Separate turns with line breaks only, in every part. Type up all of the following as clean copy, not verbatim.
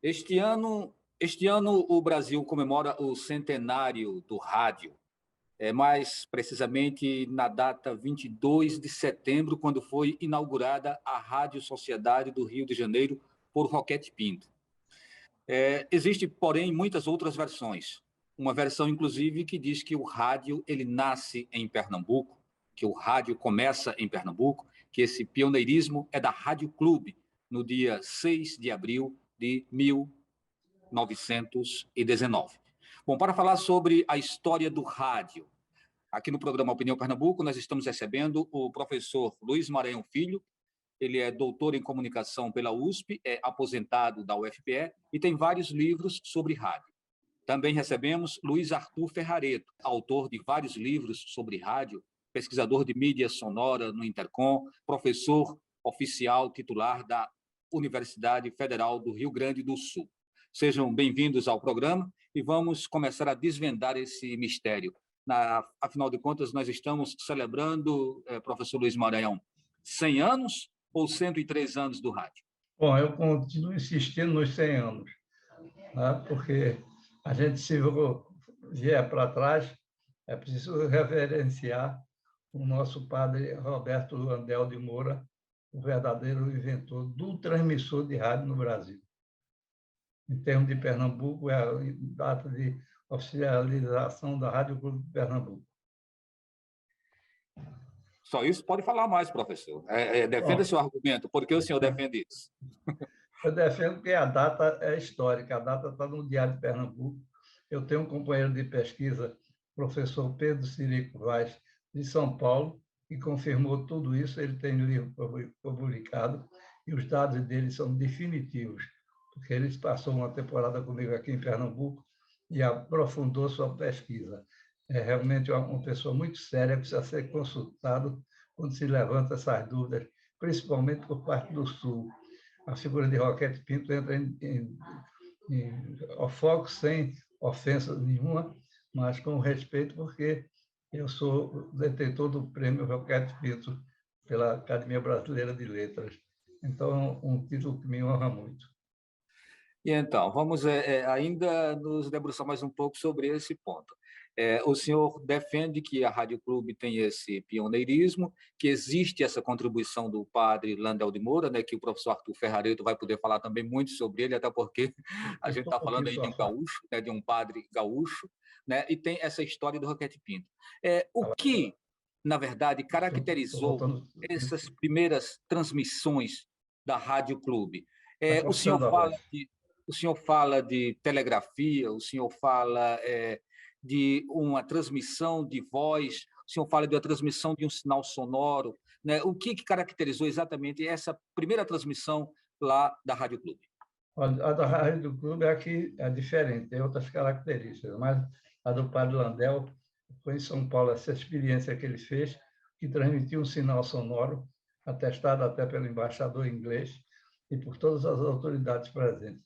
Este ano o Brasil comemora o centenário do rádio, mais precisamente na data 22 de setembro, quando foi inaugurada a Rádio Sociedade do Rio de Janeiro por Roquete Pinto. Existe, porém, muitas outras versões. Uma versão, inclusive, que diz que o rádio ele nasce em Pernambuco, que o rádio começa em Pernambuco, que esse pioneirismo é da Rádio Clube, no dia 6 de abril de 1919. Bom, para falar sobre a história do rádio, aqui no programa Opinião Pernambuco, nós estamos recebendo o professor Luiz Maranhão Filho. Ele é doutor em comunicação pela USP, é aposentado da UFPE e tem vários livros sobre rádio. Também recebemos Luiz Arthur Ferrareto, autor de vários livros sobre rádio, pesquisador de mídia sonora no Intercom, professor oficial titular da Universidade Federal do Rio Grande do Sul. Sejam bem-vindos ao programa e vamos começar a desvendar esse mistério. Afinal de contas, nós estamos celebrando, professor Luiz Maranhão, 100 anos ou 103 anos do rádio?
Bom, eu continuo insistindo nos 100 anos, né? Porque a gente, se vier para trás, é preciso reverenciar o nosso padre Roberto Landel de Moura, o verdadeiro inventor do transmissor de rádio no Brasil. Em termos de Pernambuco, é a data de oficialização da Rádio Clube de Pernambuco.
Só isso? Pode falar mais, professor. Defenda seu argumento. Por que o senhor defende isso?
Eu defendo que a data é histórica, a data está no Diário de Pernambuco. Eu tenho um companheiro de pesquisa, professor Pedro Cirico Vaz, de São Paulo, que confirmou tudo isso. Ele tem livro publicado e os dados dele são definitivos, porque ele passou uma temporada comigo aqui em Pernambuco e aprofundou sua pesquisa. É realmente uma pessoa muito séria, precisa ser consultado quando se levanta essas dúvidas, principalmente por parte do Sul. A figura de Roquete Pinto entra em foco sem ofensa nenhuma, mas com respeito, porque eu sou detentor do prêmio Roquete Pinto pela Academia Brasileira de Letras. Então, é um título que me honra muito.
E então, vamos ainda nos debruçar mais um pouco sobre esse ponto. O senhor defende que a Rádio Clube tem esse pioneirismo, que existe essa contribuição do padre Landel de Moura, né, que o professor Arthur Ferrareto vai poder falar também muito sobre ele, até porque a gente está falando aí de um gaúcho, né, de um padre gaúcho, né, e tem essa história do Roquete Pinto. O que, na verdade, caracterizou essas primeiras transmissões da Rádio Clube? O senhor fala de telegrafia, o senhor fala de uma transmissão de voz, o senhor fala de uma transmissão de um sinal sonoro, né? O que caracterizou exatamente essa primeira transmissão lá da Rádio Clube?
A da Rádio Clube aqui é diferente, tem outras características, mas a do padre Landel foi em São Paulo, essa experiência que ele fez, que transmitiu um sinal sonoro, atestado até pelo embaixador inglês e por todas as autoridades presentes.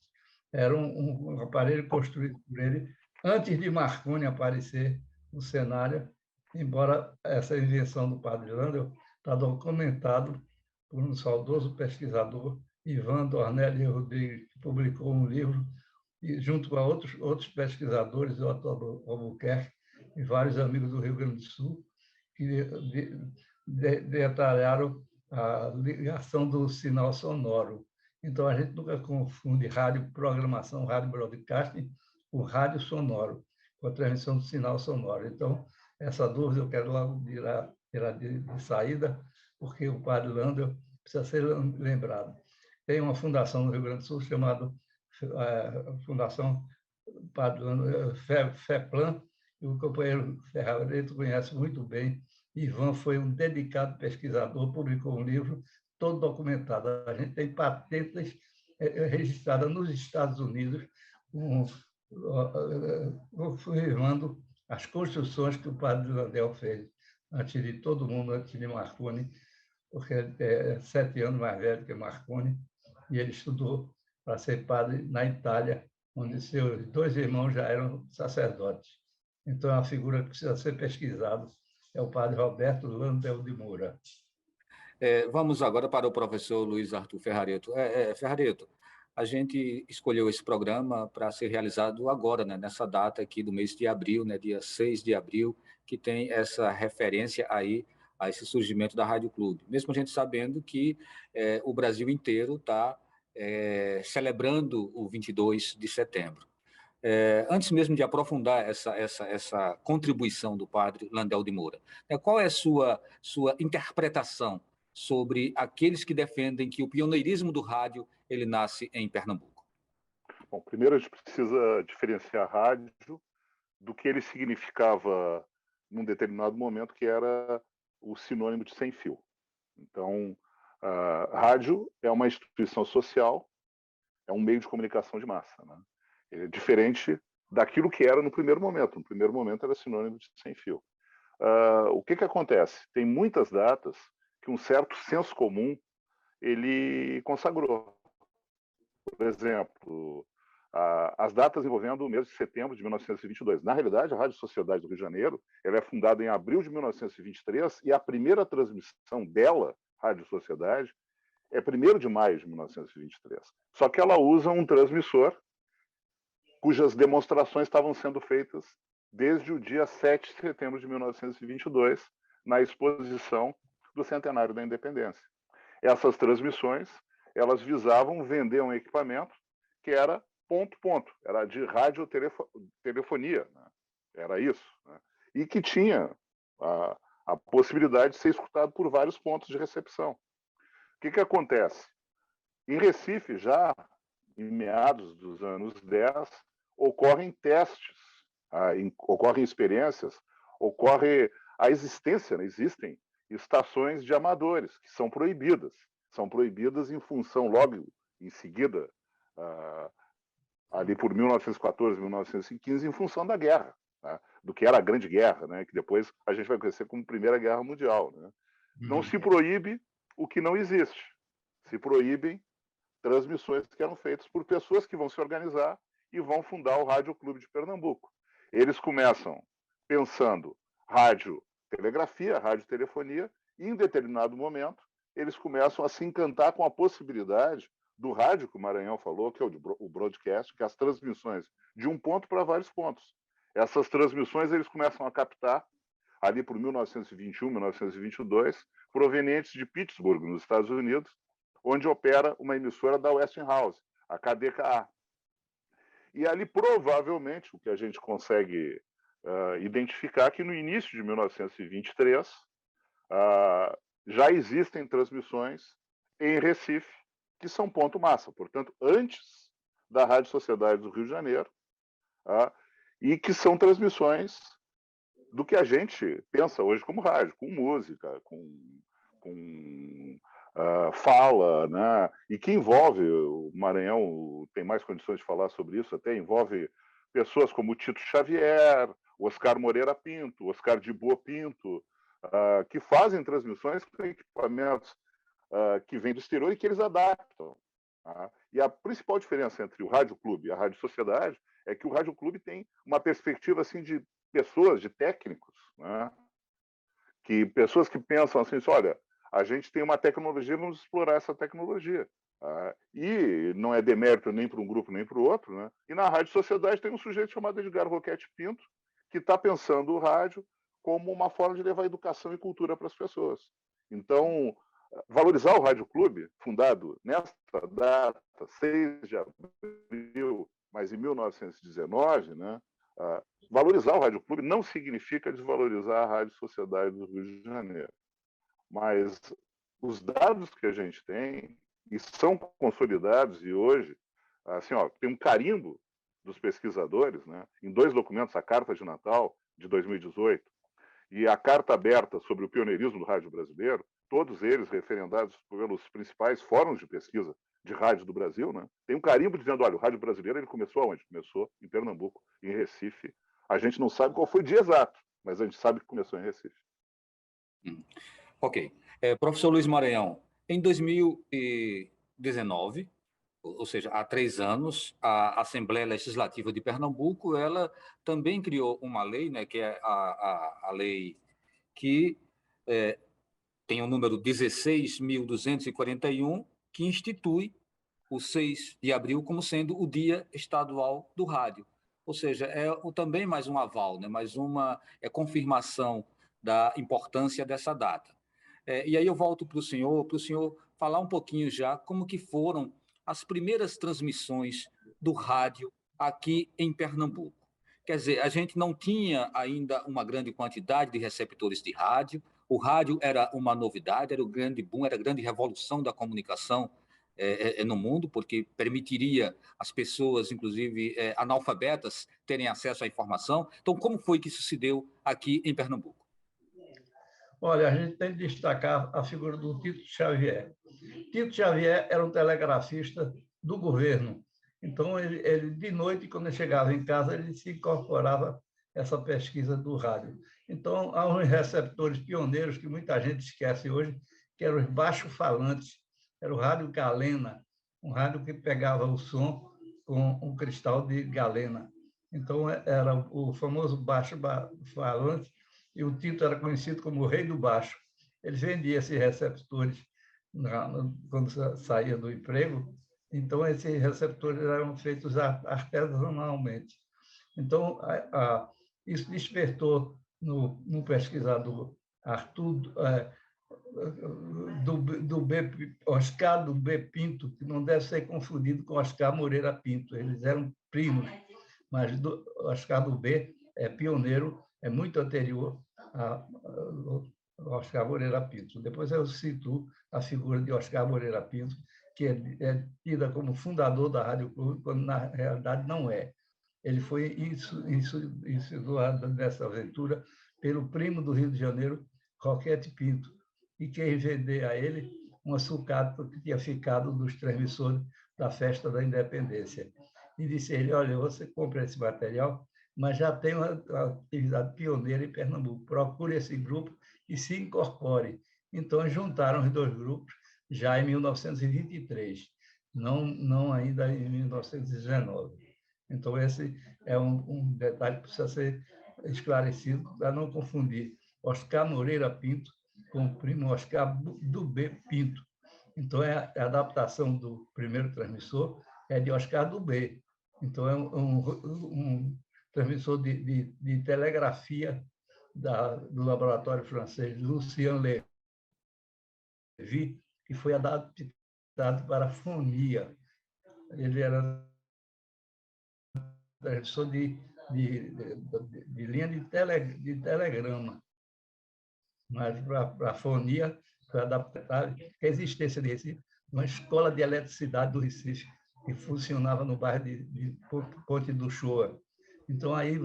Era um aparelho construído por ele antes de Marconi aparecer no cenário, embora essa invenção do padre Landel está documentado por um saudoso pesquisador, Ivan Dornelli Rodrigues, que publicou um livro, e junto com outros pesquisadores, o Otto Albuquerque e vários amigos do Rio Grande do Sul, que detalharam a ligação do sinal sonoro. Então, a gente nunca confunde rádio programação, rádio broadcasting, com rádio sonoro, com a transmissão do sinal sonoro. Então, essa dúvida eu quero logo tirar de saída, porque o padre Landel precisa ser lembrado. Tem uma fundação no Rio Grande do Sul chamada Fundação Padre Landel, FEPLAN, e o companheiro Ferrareto conhece muito bem. Ivan foi um dedicado pesquisador, publicou um livro todo documentado. A gente tem patentes registradas nos Estados Unidos, confirmando as construções que o padre Landel fez antes de todo mundo, antes de Marconi, porque ele é 7 anos mais velho que Marconi, e ele estudou para ser padre na Itália, onde seus 2 irmãos já eram sacerdotes. Então, é uma figura que precisa ser pesquisada, é o padre Roberto Landel de Moura.
Vamos agora para o professor Luiz Arthur Ferrareto. Ferrareto, a gente escolheu esse programa para ser realizado agora, né, nessa data aqui do mês de abril, né, dia 6 de abril, que tem essa referência aí a esse surgimento da Rádio Clube. Mesmo a gente sabendo que o Brasil inteiro está celebrando o 22 de setembro. Antes mesmo de aprofundar essa contribuição do padre Landel de Moura, qual é a sua interpretação sobre aqueles que defendem que o pioneirismo do rádio ele nasce em Pernambuco?
Bom, primeiro a gente precisa diferenciar rádio do que ele significava num determinado momento, que era o sinônimo de sem fio. Então, a rádio é uma instituição social, é um meio de comunicação de massa, né? É diferente daquilo que era no primeiro momento. No primeiro momento era sinônimo de sem fio. O que acontece? Tem muitas datas que um certo senso comum ele consagrou. Por exemplo, as datas envolvendo o mês de setembro de 1922. Na realidade, a Rádio Sociedade do Rio de Janeiro ela é fundada em abril de 1923 e a primeira transmissão dela, Rádio Sociedade, é 1º de maio de 1923. Só que ela usa um transmissor cujas demonstrações estavam sendo feitas desde o dia 7 de setembro de 1922, na exposição do centenário da Independência. Essas transmissões, elas visavam vender um equipamento que era ponto, era de radiotelefonia, né? Era isso, né? E que tinha a possibilidade de ser escutado por vários pontos de recepção. O que acontece? Em Recife, já em meados dos anos 10, ocorrem testes, ocorrem experiências, ocorre a existência, né? Existem estações de amadores que são proibidas. São proibidas em função, logo em seguida, ali por 1914, 1915, em função da guerra, né? Do que era a Grande Guerra, né? Que depois a gente vai conhecer como Primeira Guerra Mundial, né? Não se proíbe o que não existe. Se proíbem transmissões que eram feitas por pessoas que vão se organizar e vão fundar o Rádio Clube de Pernambuco. Eles começam pensando rádio-telegrafia, rádio-telefonia, e em determinado momento eles começam a se encantar com a possibilidade do rádio, que o Maranhão falou, que é o broadcast, que é as transmissões de um ponto para vários pontos. Essas transmissões eles começam a captar ali por 1921, 1922, provenientes de Pittsburgh, nos Estados Unidos, onde opera uma emissora da Westinghouse, a KDKA. E ali, provavelmente, o que a gente consegue identificar que no início de 1923 já existem transmissões em Recife, que são ponto massa, portanto, antes da Rádio Sociedade do Rio de Janeiro, e que são transmissões do que a gente pensa hoje como rádio, com música, com fala, né? E que envolve, o Maranhão tem mais condições de falar sobre isso, até envolve pessoas como Tito Xavier, Oscar Moreira Pinto, Oscar de Boa Pinto, que fazem transmissões com equipamentos que vêm do exterior e que eles adaptam. E a principal diferença entre o Rádio Clube e a Rádio Sociedade é que o Rádio Clube tem uma perspectiva assim, de pessoas, de técnicos, né? Pessoas que pensam assim, olha, a gente tem uma tecnologia, vamos explorar essa tecnologia. E não é demérito nem para um grupo nem para o outro, né? E na Rádio Sociedade tem um sujeito chamado Edgar Roquete Pinto, que está pensando o rádio como uma forma de levar educação e cultura para as pessoas. Então, valorizar o Rádio Clube, fundado nesta data, 6 de abril, mas em 1919, né? Valorizar o Rádio Clube não significa desvalorizar a Rádio Sociedade do Rio de Janeiro. Mas os dados que a gente tem, e são consolidados, e hoje assim, tem um carimbo dos pesquisadores, né, em 2 documentos, a Carta de Natal, de 2018, e a Carta Aberta sobre o Pioneirismo do Rádio Brasileiro, todos eles referendados pelos principais fóruns de pesquisa de rádio do Brasil, né, tem um carimbo dizendo, olha, o rádio brasileiro ele começou aonde? Começou em Pernambuco, em Recife. A gente não sabe qual foi o dia exato, mas a gente sabe que começou em Recife.
Ok. Professor Luiz Maranhão, em 2019, ou seja, há 3 anos, a Assembleia Legislativa de Pernambuco, ela também criou uma lei, né, que é a lei que tem o número 16.241, que institui o 6 de abril como sendo o Dia Estadual do Rádio. Ou seja, também mais um aval, né? Mais uma confirmação da importância dessa data. E aí eu volto para o senhor falar um pouquinho já como que foram as primeiras transmissões do rádio aqui em Pernambuco. Quer dizer, a gente não tinha ainda uma grande quantidade de receptores de rádio, o rádio era uma novidade, era o grande boom, era a grande revolução da comunicação no mundo, porque permitiria as pessoas, inclusive analfabetas, terem acesso à informação. Então, como foi que isso se deu aqui em Pernambuco?
Olha, a gente tem de destacar a figura do Tito Xavier. Tito Xavier era um telegrafista do governo. Então, ele de noite, quando ele chegava em casa, ele se incorporava a essa pesquisa do rádio. Então, há uns receptores pioneiros que muita gente esquece hoje, que eram os baixo-falantes. Era o rádio galena, um rádio que pegava o som com um cristal de galena. Então, era o famoso baixo-falante, e o Tito era conhecido como o rei do baixo. Ele vendia esses receptores quando saía do emprego, então esses receptores eram feitos artesanalmente. Então, isso despertou no pesquisador Arthur Oscar do B. Pinto, que não deve ser confundido com Oscar Moreira Pinto, eles eram primos, mas Oscar do B é pioneiro, é muito anterior a Oscar Moreira Pinto. Depois eu cito a figura de Oscar Moreira Pinto, que é tida como fundador da Rádio Clube, quando na realidade não é. Ele foi insinuado nessa aventura pelo primo do Rio de Janeiro, Roquete Pinto, e quem vender a ele uma sucata que tinha ficado dos transmissores da Festa da Independência. E disse a ele, olha, você compra esse material, mas já tem uma atividade pioneira em Pernambuco, procure esse grupo e se incorpore. Então, juntaram os dois grupos já em 1923, não ainda em 1919. Então, esse é um detalhe que precisa ser esclarecido para não confundir Oscar Moreira Pinto com o primo Oscar do B. Pinto. Então, a adaptação do primeiro transmissor é de Oscar do B. Então, é um transmissor de telegrafia do laboratório francês Lucien Levy, que foi adaptado para a fonia. Ele era transmissor de linha de telegrama, mas para a fonia foi adaptado a existência de Recife, uma escola de eletricidade do Recife, que funcionava no bairro de Ponte do Shoa. Então, aí,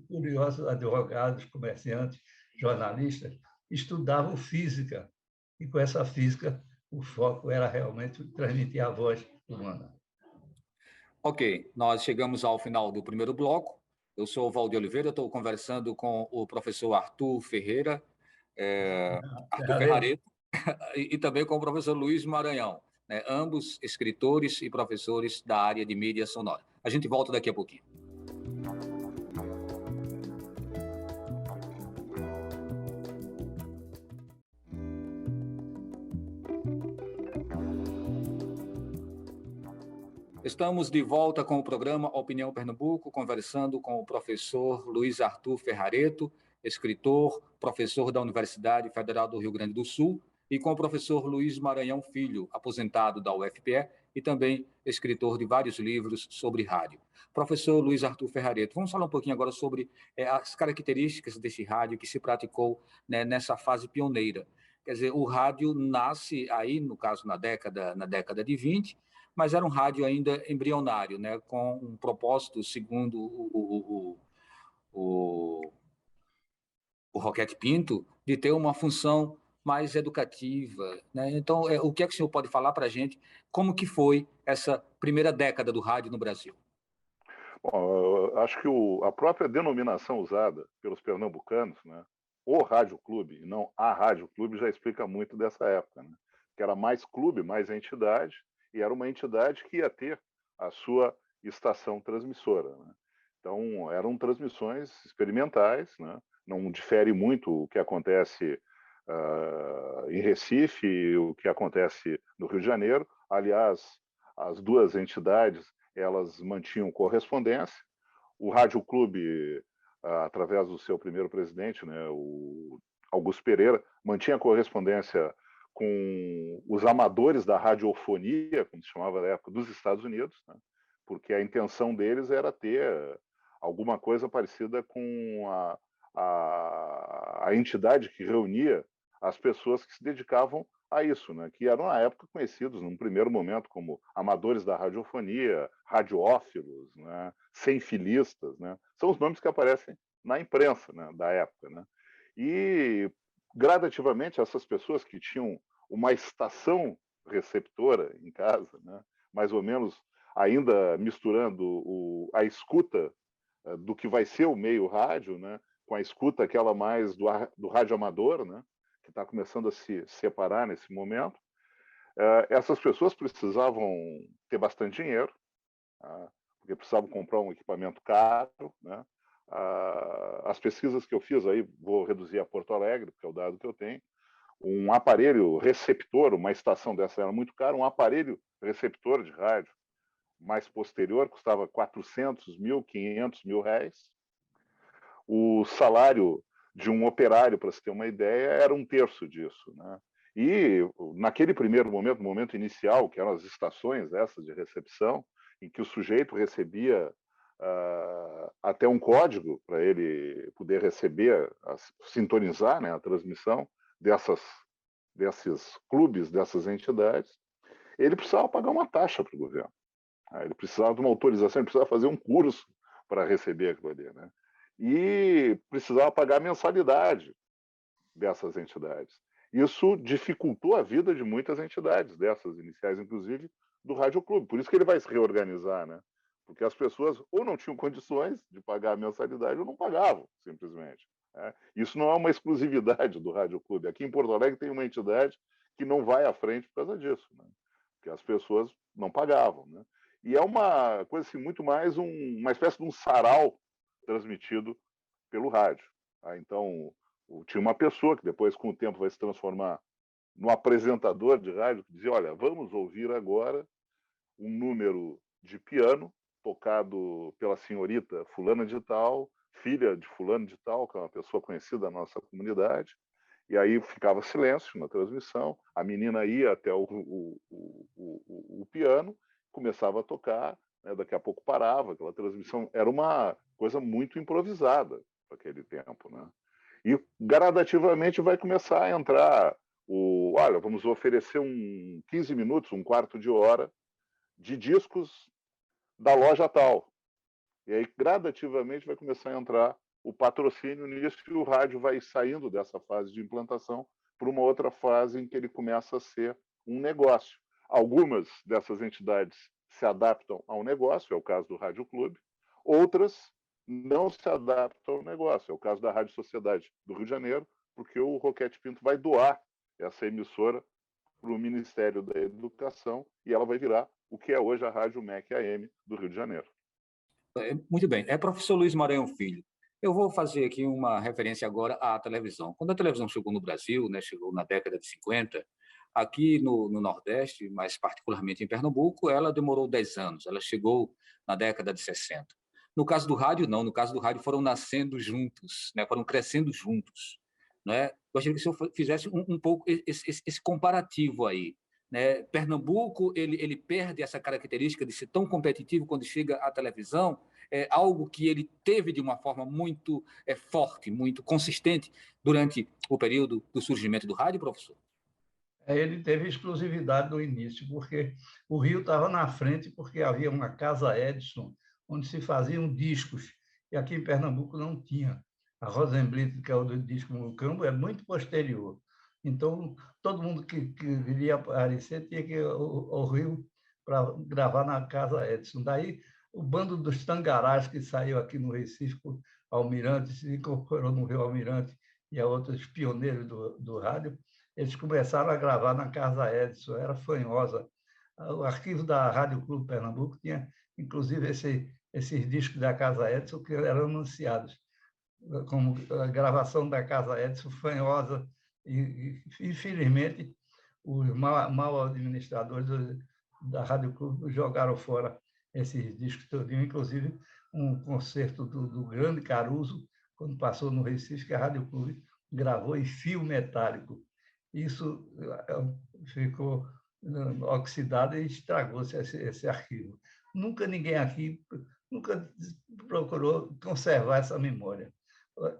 curiosos advogados, comerciantes, jornalistas, estudavam física, e com essa física, o foco era realmente transmitir a voz humana.
Ok, nós chegamos ao final do primeiro bloco. Eu sou o Valdir Oliveira, estou conversando com o professor Arthur Ferreira, Arthur Ferrareto, e também com o professor Luiz Maranhão, né? Ambos escritores e professores da área de mídia sonora. A gente volta daqui a pouquinho. Estamos de volta com o programa Opinião Pernambuco, conversando com o professor Luiz Arthur Ferrareto, escritor, professor da Universidade Federal do Rio Grande do Sul, e com o professor Luiz Maranhão Filho, aposentado da UFPE e também escritor de vários livros sobre rádio. Professor Luiz Arthur Ferrareto, vamos falar um pouquinho agora sobre as características desse rádio que se praticou, né, nessa fase pioneira. Quer dizer, o rádio nasce aí, no caso, na década de 20, mas era um rádio ainda embrionário, né, com um propósito, segundo o Roquete Pinto, de ter uma função mais educativa, né? Então, o que é que o senhor pode falar para a gente? Como que foi essa primeira década do rádio no Brasil?
Bom, eu acho que a própria denominação usada pelos pernambucanos, né, o Rádio Clube, e não a Rádio Clube, já explica muito dessa época, né? Que era mais clube, mais entidade, e era uma entidade que ia ter a sua estação transmissora, né? Então, eram transmissões experimentais, né? Não difere muito o que acontece em Recife, o que acontece no Rio de Janeiro. Aliás, as duas entidades, elas mantinham correspondência. O Rádio Clube, através do seu primeiro presidente, né, o Augusto Pereira, mantinha correspondência com os amadores da radiofonia, como se chamava na época, dos Estados Unidos, né, porque a intenção deles era ter alguma coisa parecida com a entidade que reunia as pessoas que se dedicavam a isso, né, que eram, na época, conhecidos, num primeiro momento, como amadores da radiofonia, radiófilos, né, sem-filistas, né, são os nomes que aparecem na imprensa, né, da época. Né, e, gradativamente, essas pessoas que tinham uma estação receptora em casa, né, mais ou menos ainda misturando a escuta do que vai ser o meio rádio, né, com a escuta aquela mais do rádio amador, né, que está começando a se separar nesse momento. Essas pessoas precisavam ter bastante dinheiro, porque precisavam comprar um equipamento caro, né? As pesquisas que eu fiz aí, vou reduzir a Porto Alegre, porque é o dado que eu tenho, um aparelho receptor, uma estação dessa era muito cara, um aparelho receptor de rádio mais posterior custava 400 mil, 500 mil reais. O salário de um operário, para se ter uma ideia, era um terço disso. Né? E naquele primeiro momento, no momento inicial, que eram as estações essas de recepção, em que o sujeito recebia até um código para ele poder receber, sintonizar, né, a transmissão desses clubes, dessas entidades, ele precisava pagar uma taxa para o governo. Ele precisava de uma autorização, ele precisava fazer um curso para receber aquilo ali. Né? E precisava pagar a mensalidade dessas entidades. Isso dificultou a vida de muitas entidades, dessas iniciais, inclusive, do Rádio Clube. Por isso que ele vai se reorganizar, né? Porque as pessoas ou não tinham condições de pagar a mensalidade ou não pagavam, simplesmente. Né? Isso não é uma exclusividade do Rádio Clube. Aqui em Porto Alegre tem uma entidade que não vai à frente por causa disso, né? Porque as pessoas não pagavam. Né? E é uma coisa assim, muito mais uma espécie de um sarau transmitido pelo rádio. Então, tinha uma pessoa que depois, com o tempo, vai se transformar no apresentador de rádio, que dizia, olha, vamos ouvir agora um número de piano tocado pela senhorita fulana de tal, filha de fulano de tal, que é uma pessoa conhecida da nossa comunidade, e aí ficava silêncio na transmissão, a menina ia até o piano, começava a tocar, né, daqui a pouco parava, aquela transmissão era uma coisa muito improvisada naquele tempo. Né? E gradativamente vai começar a entrar olha, vamos oferecer 15 minutos, um quarto de hora de discos da loja tal. E aí, gradativamente, vai começar a entrar o patrocínio nisso e o rádio vai saindo dessa fase de implantação para uma outra fase em que ele começa a ser um negócio. Algumas dessas entidades se adaptam ao negócio, é o caso do Rádio Clube, outras não se adaptam ao negócio, é o caso da Rádio Sociedade do Rio de Janeiro, porque o Roquete Pinto vai doar essa emissora para o Ministério da Educação e ela vai virar o que é hoje a Rádio MEC AM do Rio de Janeiro.
Muito bem. Professor Luiz Maranhão Filho, eu vou fazer aqui uma referência agora à televisão. Quando a televisão chegou no Brasil, né, chegou na década de 50, aqui no Nordeste, mais particularmente em Pernambuco, ela demorou 10 anos, ela chegou na década de 60. No caso do rádio, não. No caso do rádio, foram nascendo juntos, né, foram crescendo juntos. Né? Gostaria que o senhor fizesse um pouco esse comparativo aí. Né? Pernambuco ele perde essa característica de ser tão competitivo quando chega à televisão, algo que ele teve de uma forma muito forte, muito consistente durante o período do surgimento do rádio, professor?
Ele teve exclusividade no início, porque o Rio estava na frente, porque havia uma Casa Edison, onde se faziam discos, e aqui em Pernambuco não tinha. A Rosenblit, que é o do disco Mucambo, é muito posterior. Então, todo mundo que viria aparecer tinha que ir ao Rio para gravar na Casa Edison. Daí, o bando dos Tangarás, que saiu aqui no Recife, Almirante, se incorporou no Rio Almirante, e a outros pioneiros do rádio, eles começaram a gravar na Casa Edison, era fanhosa. O arquivo da Rádio Clube Pernambuco tinha, inclusive, esses discos da Casa Edison que eram anunciados, como a gravação da Casa Edison, fanhosa, e infelizmente, os mal administradores da Rádio Clube jogaram fora esses discos todinho, inclusive um concerto do grande Caruso, quando passou no Recife, que a Rádio Clube gravou em fio metálico. Isso ficou oxidado e estragou-se esse arquivo. Nunca ninguém aqui procurou conservar essa memória.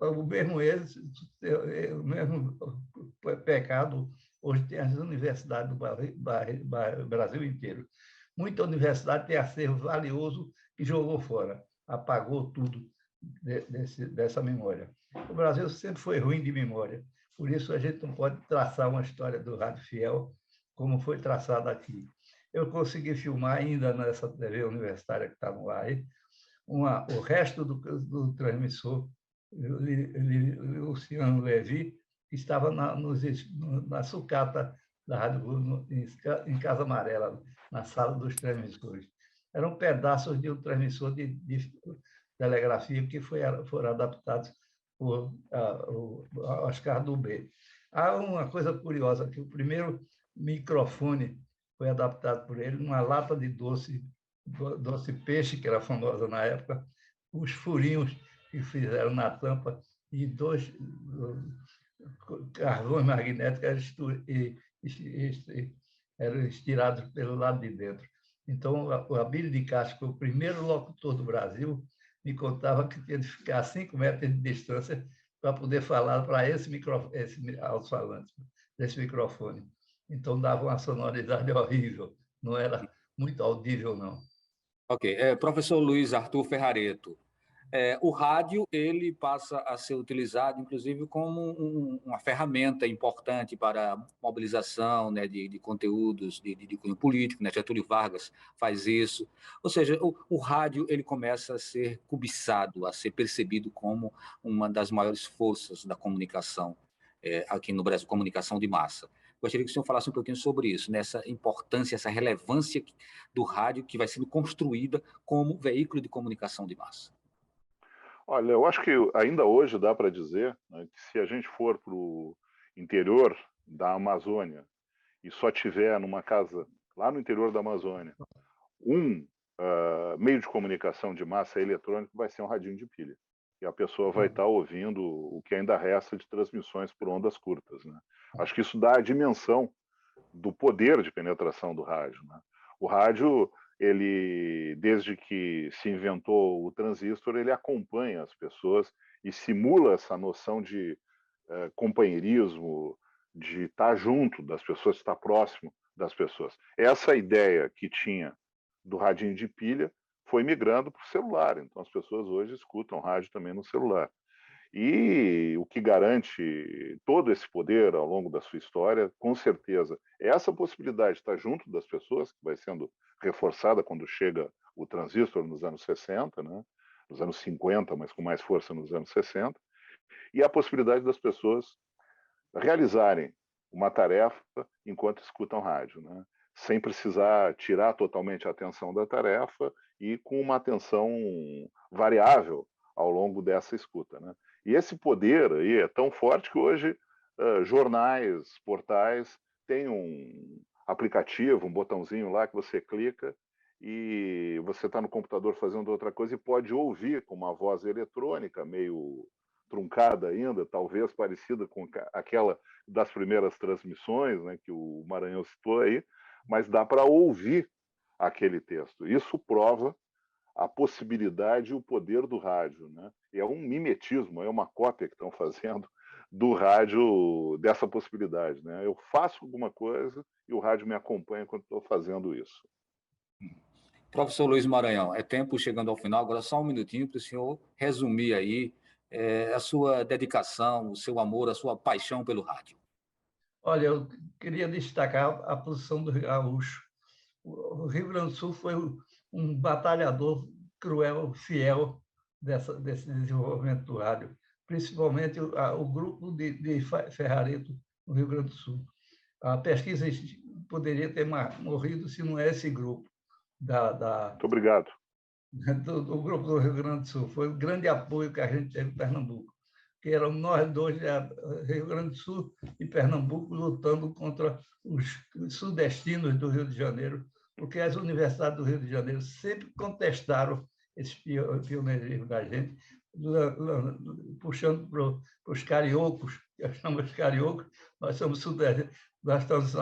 O mesmo o mesmo pecado hoje tem as universidades do Brasil inteiro. Muita universidade tem acervo valioso e jogou fora, apagou tudo dessa memória. O Brasil sempre foi ruim de memória, por isso a gente não pode traçar uma história do Rádio Fiel como foi traçada aqui. Eu consegui filmar ainda nessa TV universitária que está no ar, o resto do transmissor, Luciano Levi, que estava na sucata da Rádio Globo, em Casa Amarela, na sala dos transmissores. Eram pedaços de um transmissor de telegrafia que foram adaptados por Oscar Dubé. Há uma coisa curiosa, que o primeiro microfone foi adaptado por ele numa lata de doce peixe, que era famosa na época, os furinhos que fizeram na tampa e 2 carvões magnéticos eram estirados pelo lado de dentro. Então, o Abílio de Castro, que foi o primeiro locutor do Brasil, me contava que tinha de ficar a 5 metros de distância para poder falar para esse alto-falante, desse microfone. Então, dava uma sonoridade horrível, não era muito audível, não.
Ok. Professor Luiz Arthur Ferrareto, o rádio ele passa a ser utilizado, inclusive, como uma ferramenta importante para a mobilização, né, de conteúdos de cunho político, né? Getúlio Vargas faz isso. Ou seja, o rádio ele começa a ser cobiçado, a ser percebido como uma das maiores forças da comunicação aqui no Brasil, comunicação de massa. Gostaria que o senhor falasse um pouquinho sobre isso, nessa importância, essa relevância do rádio que vai sendo construída como veículo de comunicação de massa.
Olha, eu acho que ainda hoje dá para dizer, né, que se a gente for para o interior da Amazônia e só tiver numa casa lá no interior da Amazônia meio de comunicação de massa eletrônico, vai ser um radinho de pilha. E a pessoa vai estar ouvindo o que ainda resta de transmissões por ondas curtas, né? Acho que isso dá a dimensão do poder de penetração do rádio, né? O rádio, ele, desde que se inventou o transistor, ele acompanha as pessoas e simula essa noção de companheirismo, de estar junto das pessoas, estar próximo das pessoas. Essa ideia que tinha do radinho de pilha foi migrando para o celular. Então, as pessoas hoje escutam rádio também no celular. E o que garante todo esse poder ao longo da sua história, com certeza, é essa possibilidade de estar junto das pessoas, que vai sendo reforçada quando chega o transistor nos anos 60, né? Nos anos 50, mas com mais força nos anos 60, e a possibilidade das pessoas realizarem uma tarefa enquanto escutam rádio, né? Sem precisar tirar totalmente a atenção da tarefa e com uma atenção variável ao longo dessa escuta, né? E esse poder aí é tão forte que hoje jornais, portais têm um aplicativo, um botãozinho lá que você clica e você está no computador fazendo outra coisa e pode ouvir com uma voz eletrônica meio truncada ainda, talvez parecida com aquela das primeiras transmissões, né, que o Maranhão citou aí, mas dá para ouvir aquele texto. Isso prova a possibilidade e o poder do rádio, né? E é um mimetismo, é uma cópia que estão fazendo do rádio dessa possibilidade, né? Eu faço alguma coisa e o rádio me acompanha quando estou fazendo isso.
Professor Luiz Maranhão, é tempo chegando ao final, agora só um minutinho para o senhor resumir aí a sua dedicação, o seu amor, a sua paixão pelo rádio.
Olha, eu queria destacar a posição do gaúcho. O Rio Grande do Sul foi um batalhador cruel, fiel desse desenvolvimento do rádio, principalmente o grupo de Ferrareto, no Rio Grande do Sul. A pesquisa poderia ter morrido se não é esse grupo.
Muito obrigado.
Do grupo do Rio Grande do Sul. Foi um grande apoio que a gente teve em Pernambuco, que eram nós dois, Rio Grande do Sul e Pernambuco, lutando contra os sudestinos do Rio de Janeiro porque as universidades do Rio de Janeiro sempre contestaram esse pioneirismo da gente, puxando para os cariocos, que eu chamo de cariocos, nós somos sudestinos, nós estamos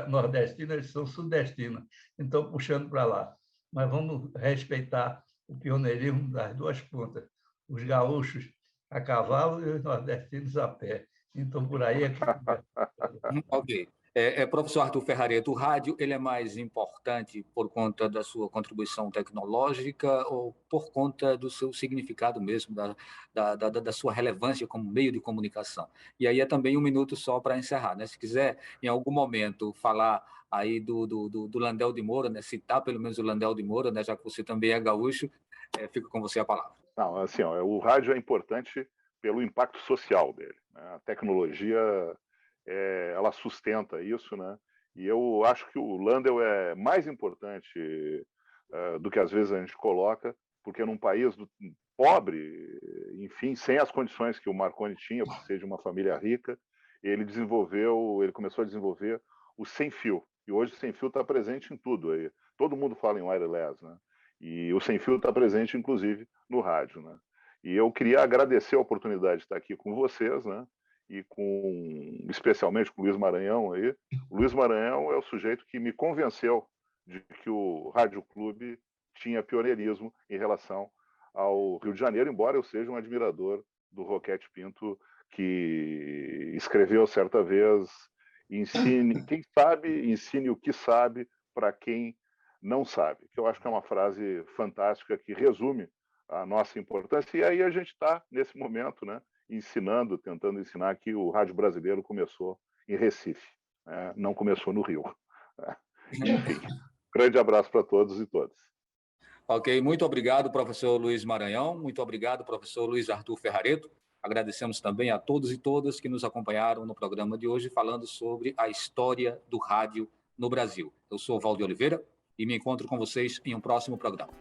nordestinos, eles são sudestinos, então puxando para lá. Mas vamos respeitar o pioneirismo das duas pontas, os gaúchos a cavalo e os nordestinos a pé. Então, por aí é que...
Ok. Professor Arthur Ferrareto, o rádio ele é mais importante por conta da sua contribuição tecnológica ou por conta do seu significado mesmo, da sua relevância como meio de comunicação? E aí é também 1 minuto só para encerrar, né? Se quiser, em algum momento, falar aí do Landel de Moura, né? Citar pelo menos o Landel de Moura, né? Já que você também é gaúcho, fica com você a palavra.
Não, assim, ó, o rádio é importante pelo impacto social dele, né? A tecnologia ela sustenta isso, né? E eu acho que o Landel é mais importante do que às vezes a gente coloca, porque num país pobre, enfim, sem as condições que o Marconi tinha, por ser de uma família rica, ele começou a desenvolver o sem fio. E hoje o sem fio está presente em tudo. Aí. Todo mundo fala em wireless, né? E o sem fio está presente, inclusive, no rádio, né? E eu queria agradecer a oportunidade de estar aqui com vocês, né? E especialmente com o Luiz Maranhão aí. O Luiz Maranhão é o sujeito que me convenceu de que o Rádio Clube tinha pioneirismo em relação ao Rio de Janeiro, embora eu seja um admirador do Roquete Pinto, que escreveu certa vez: quem sabe, ensine o que sabe para quem não sabe, que eu acho que é uma frase fantástica que resume a nossa importância. E aí a gente está, nesse momento, né, tentando ensinar que o rádio brasileiro começou em Recife, né? Não começou no Rio. Enfim, grande abraço para todos e todas.
Ok, muito obrigado, professor Luiz Maranhão, muito obrigado, professor Luiz Arthur Ferrareto. Agradecemos também a todos e todas que nos acompanharam no programa de hoje, falando sobre a história do rádio no Brasil. Eu sou Valdir Oliveira e me encontro com vocês em um próximo programa.